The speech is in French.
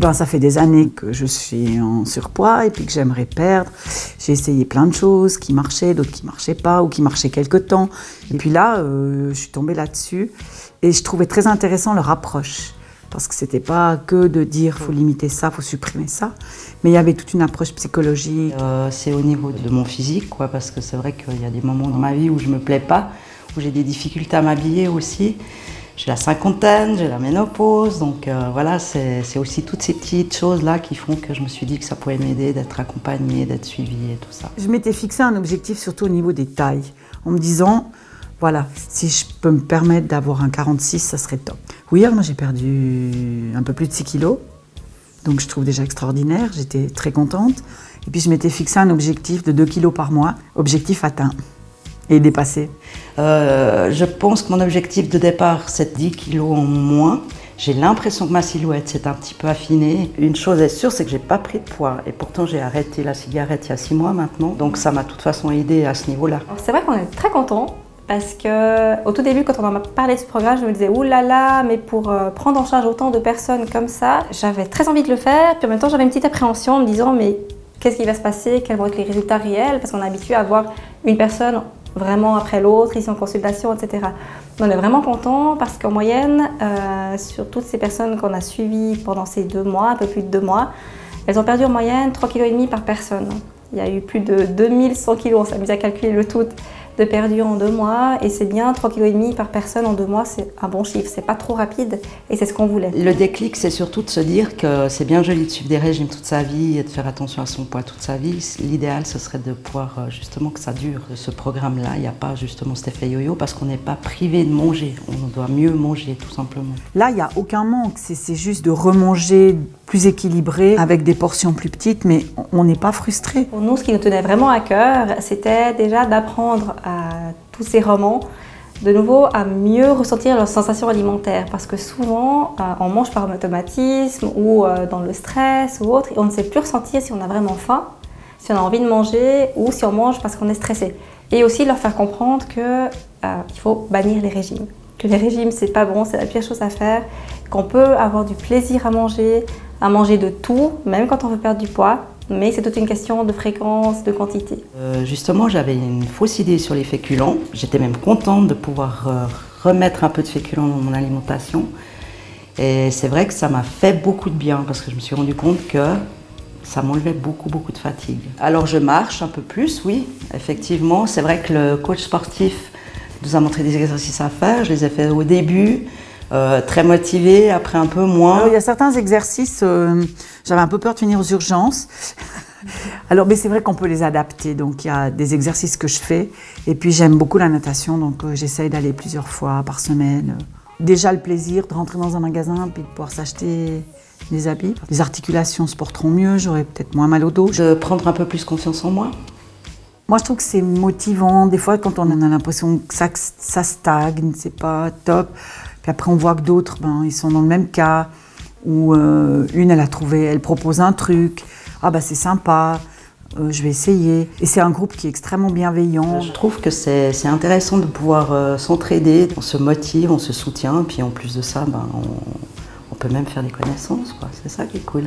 ben, ça fait des années que je suis en surpoids et puis que j'aimerais perdre. J'ai essayé plein de choses qui marchaient, d'autres qui ne marchaient pas ou qui marchaient quelque temps. Et puis là, je suis tombée là-dessus et je trouvais très intéressant leur approche. Parce que c'était pas que de dire faut limiter ça, faut supprimer ça, mais il y avait toute une approche psychologique. C'est au niveau de mon physique, quoi, parce que c'est vrai qu'il y a des moments dans ma vie où je me plais pas, où j'ai des difficultés à m'habiller aussi. J'ai la cinquantaine, j'ai la ménopause, donc voilà, c'est aussi toutes ces petites choses-là qui font que je me suis dit que ça pouvait m'aider d'être accompagnée, d'être suivie et tout ça. Je m'étais fixé un objectif surtout au niveau des tailles, en me disant, voilà, si je peux me permettre d'avoir un 46, ça serait top. Oui, alors moi j'ai perdu un peu plus de 6 kilos, donc je trouve déjà extraordinaire, j'étais très contente. Et puis je m'étais fixé un objectif de 2 kilos par mois, objectif atteint et dépassé. Je pense que mon objectif de départ, c'est 10 kilos en moins. J'ai l'impression que ma silhouette s'est un petit peu affinée. Une chose est sûre, c'est que j'ai pas pris de poids. Et pourtant, j'ai arrêté la cigarette il y a 6 mois maintenant. Donc ça m'a de toute façon aidé à ce niveau-là. C'est vrai qu'on est très contents. Parce qu'au tout début, quand on m'a parlé de ce programme, je me disais « Ouh là là, mais pour prendre en charge autant de personnes comme ça », j'avais très envie de le faire. Puis en même temps, j'avais une petite appréhension en me disant « Mais qu'est-ce qui va se passer? Quels vont être les résultats réels ?» Parce qu'on est habitué à voir une personne vraiment après l'autre, ici en consultation, etc. On est vraiment contents parce qu'en moyenne, sur toutes ces personnes qu'on a suivies pendant ces 2 mois, un peu plus de 2 mois, elles ont perdu en moyenne 3,5 kg par personne. Il y a eu plus de 2100 kg, on s'est amusé à calculer le tout, de perdu en 2 mois, et c'est bien 3,5 kg par personne en 2 mois, c'est un bon chiffre, c'est pas trop rapide et c'est ce qu'on voulait. Le déclic, c'est surtout de se dire que c'est bien joli de suivre des régimes toute sa vie et de faire attention à son poids toute sa vie. L'idéal, ce serait de pouvoir justement que ça dure. Ce programme-là, il n'y a pas justement cet effet yo-yo parce qu'on n'est pas privé de manger, on doit mieux manger tout simplement. Là, il n'y a aucun manque, c'est juste de remanger plus équilibré, avec des portions plus petites, mais on n'est pas frustré. Pour nous, ce qui nous tenait vraiment à cœur, c'était déjà d'apprendre à tous ces romans, de nouveau, à mieux ressentir leurs sensations alimentaires. Parce que souvent, on mange par automatisme ou dans le stress ou autre, et on ne sait plus ressentir si on a vraiment faim, si on a envie de manger ou si on mange parce qu'on est stressé. Et aussi leur faire comprendre qu'il faut bannir les régimes. Que les régimes, c'est pas bon, c'est la pire chose à faire, qu'on peut avoir du plaisir à manger de tout, même quand on veut perdre du poids, mais c'est toute une question de fréquence, de quantité. Justement, j'avais une fausse idée sur les féculents. J'étais même contente de pouvoir remettre un peu de féculents dans mon alimentation. Et c'est vrai que ça m'a fait beaucoup de bien parce que je me suis rendu compte que ça m'enlevait beaucoup de fatigue. Alors je marche un peu plus, oui, effectivement. C'est vrai que le coach sportif nous a montré des exercices à faire. Je les ai fait au début. Très motivée, après un peu moins. Alors, il y a certains exercices, j'avais un peu peur de finir aux urgences. Alors, mais c'est vrai qu'on peut les adapter. Donc, il y a des exercices que je fais. Et puis, j'aime beaucoup la natation, donc j'essaye d'aller plusieurs fois par semaine. Déjà, le plaisir de rentrer dans un magasin puis de pouvoir s'acheter des habits. Les articulations se porteront mieux, j'aurai peut-être moins mal au dos. De prendre un peu plus confiance en moi. Moi, je trouve que c'est motivant. Des fois, quand on a l'impression que ça stagne, c'est pas top. Puis après, on voit que d'autres, ils sont dans le même cas. Ou une, elle propose un truc. Ah bah c'est sympa, je vais essayer. Et c'est un groupe qui est extrêmement bienveillant. Je trouve que c'est intéressant de pouvoir s'entraider. On se motive, on se soutient. Puis en plus de ça, on peut même faire des connaissances, quoi. C'est ça qui est cool.